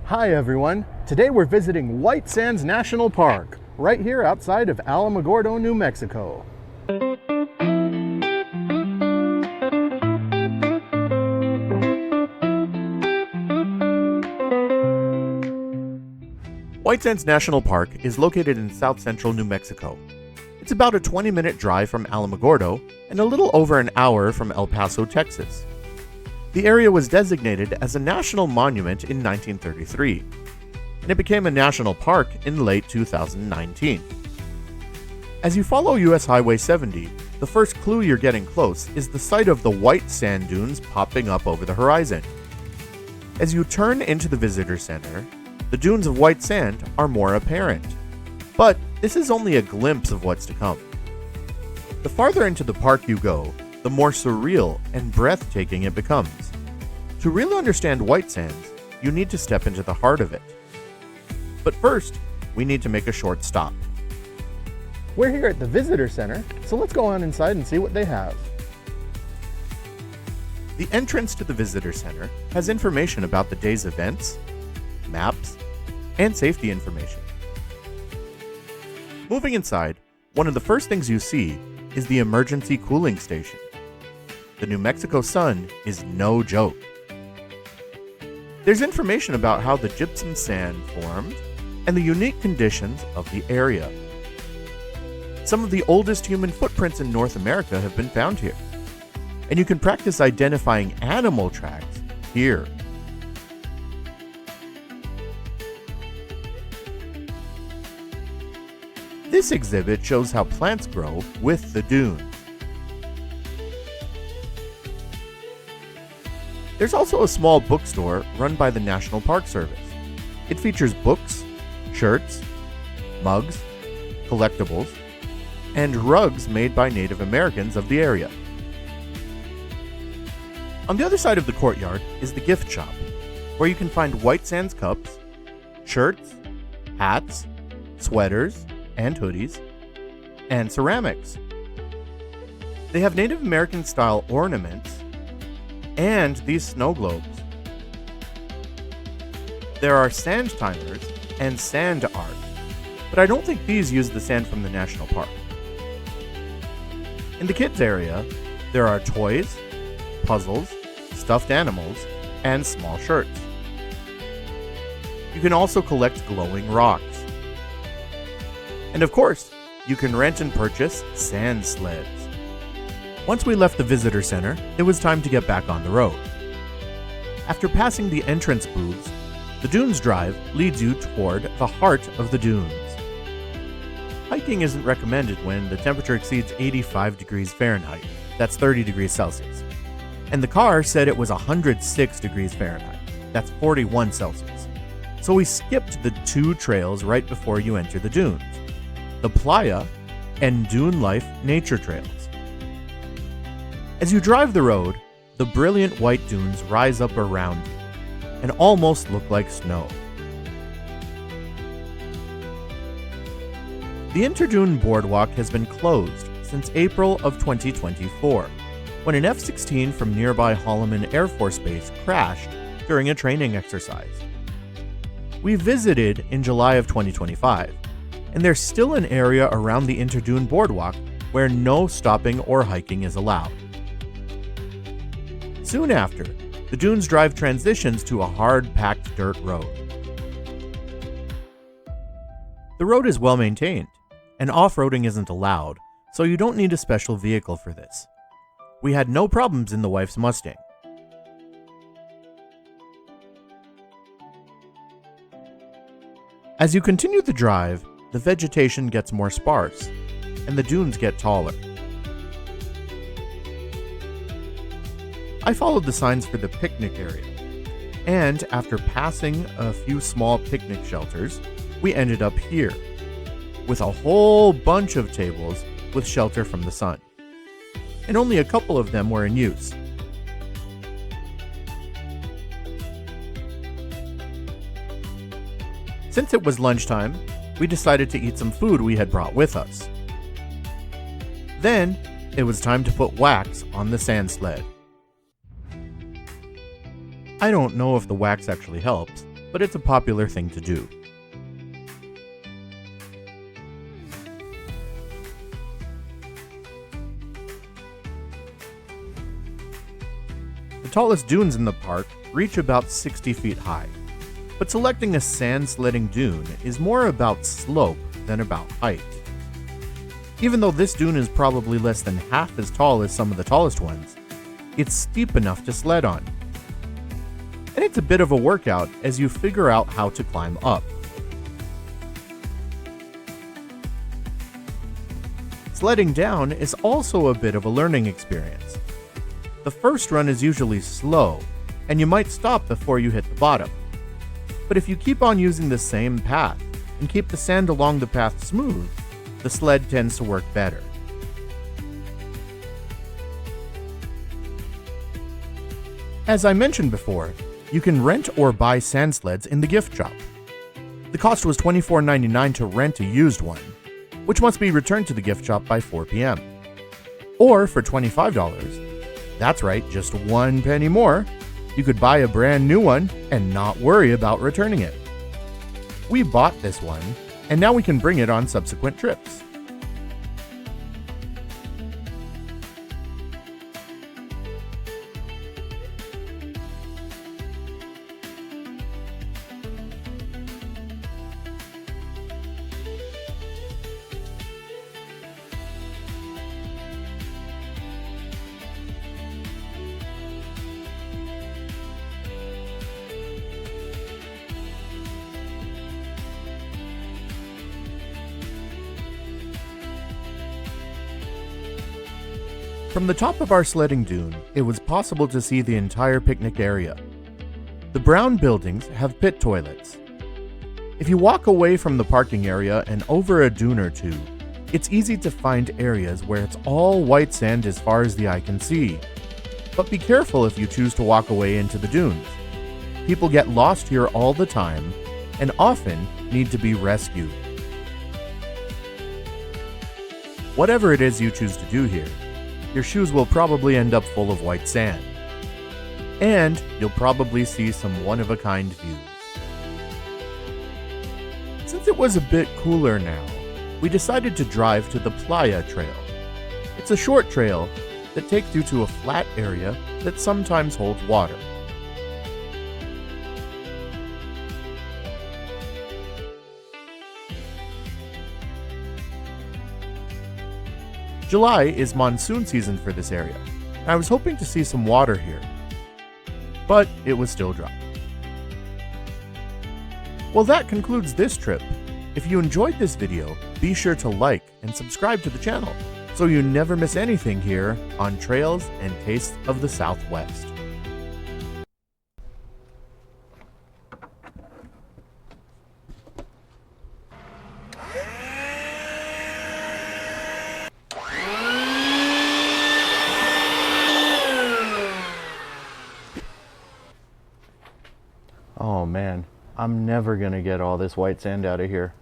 Hi everyone, today we're visiting White Sands National Park, right here outside of Alamogordo, New Mexico. White Sands National Park is located in south central New Mexico. It's about a 20-minute drive from Alamogordo and a little over an hour from El Paso, Texas. The area was designated as a national monument in 1933, and it became a national park in late 2019. As you follow US Highway 70, the first clue you're getting close is the sight of the white sand dunes popping up over the horizon. As you turn into the visitor center, the dunes of white sand are more apparent. But this is only a glimpse of what's to come. The farther into the park you go, the more surreal and breathtaking it becomes. To really understand White Sands, you need to step into the heart of it. But first, we need to make a short stop. We're here at the Visitor Center, so let's go on inside and see what they have. The entrance to the Visitor Center has information about the day's events, maps, and safety information. Moving inside, one of the first things you see is the emergency cooling station. The New Mexico sun is no joke. There's information about how the gypsum sand formed and the unique conditions of the area. Some of the oldest human footprints in North America have been found here, and you can practice identifying animal tracks here. This exhibit shows how plants grow with the dunes. There's also a small bookstore run by the National Park Service. It features books, shirts, mugs, collectibles, and rugs made by Native Americans of the area. On the other side of the courtyard is the gift shop, where you can find White Sands cups, shirts, hats, sweaters, and hoodies, and ceramics. They have Native American style ornaments and these snow globes. There are sand timers and sand art, but I don't think these use the sand from the national park. In the kids area, there are toys, puzzles, stuffed animals, and small shirts. You can also collect glowing rocks. And of course, you can rent and purchase sand sleds. Once we left the visitor center, it was time to get back on the road. After passing the entrance booths, the Dunes Drive leads you toward the heart of the dunes. Hiking isn't recommended when the temperature exceeds 85 degrees Fahrenheit, that's 30 degrees Celsius. And the car said it was 106 degrees Fahrenheit, that's 41 Celsius. So we skipped the two trails right before you enter the dunes, the Playa and Dune Life nature trails. As you drive the road, the brilliant white dunes rise up around you and almost look like snow. The Interdune Boardwalk has been closed since April of 2024, when an F-16 from nearby Holloman Air Force Base crashed during a training exercise. We visited in July of 2025, and there's still an area around the Interdune Boardwalk where no stopping or hiking is allowed. Soon after, the Dunes Drive transitions to a hard-packed dirt road. The road is well maintained, and off-roading isn't allowed, so you don't need a special vehicle for this. We had no problems in the wife's Mustang. As you continue the drive, the vegetation gets more sparse, and the dunes get taller. I followed the signs for the picnic area, and after passing a few small picnic shelters, we ended up here, with a whole bunch of tables with shelter from the sun, and only a couple of them were in use. Since it was lunchtime, we decided to eat some food we had brought with us. Then, it was time to put wax on the sand sled. I don't know if the wax actually helps, but it's a popular thing to do. The tallest dunes in the park reach about 60 feet high, but selecting a sand sledding dune is more about slope than about height. Even though this dune is probably less than half as tall as some of the tallest ones, it's steep enough to sled on. And it's a bit of a workout as you figure out how to climb up. Sledding down is also a bit of a learning experience. The first run is usually slow, and you might stop before you hit the bottom. But if you keep on using the same path and keep the sand along the path smooth, the sled tends to work better. As I mentioned before, you can rent or buy sand sleds in the gift shop. The cost was $24.99 to rent a used one, which must be returned to the gift shop by 4 p.m. Or for $25, that's right, just 1 penny more, you could buy a brand new one and not worry about returning it. We bought this one, and now we can bring it on subsequent trips. From the top of our sledding dune, it was possible to see the entire picnic area. The brown buildings have pit toilets. If you walk away from the parking area and over a dune or two, it's easy to find areas where it's all white sand as far as the eye can see. But be careful if you choose to walk away into the dunes. People get lost here all the time and often need to be rescued. Whatever it is you choose to do here, your shoes will probably end up full of white sand. And you'll probably see some one-of-a-kind views. Since it was a bit cooler now, we decided to drive to the Playa Trail. It's a short trail that takes you to a flat area that sometimes holds water. July is monsoon season for this area, and I was hoping to see some water here, but it was still dry. Well, that concludes this trip. If you enjoyed this video, be sure to like and subscribe to the channel so you never miss anything here on Trails and Tastes of the Southwest. Oh man, I'm never gonna get all this white sand out of here.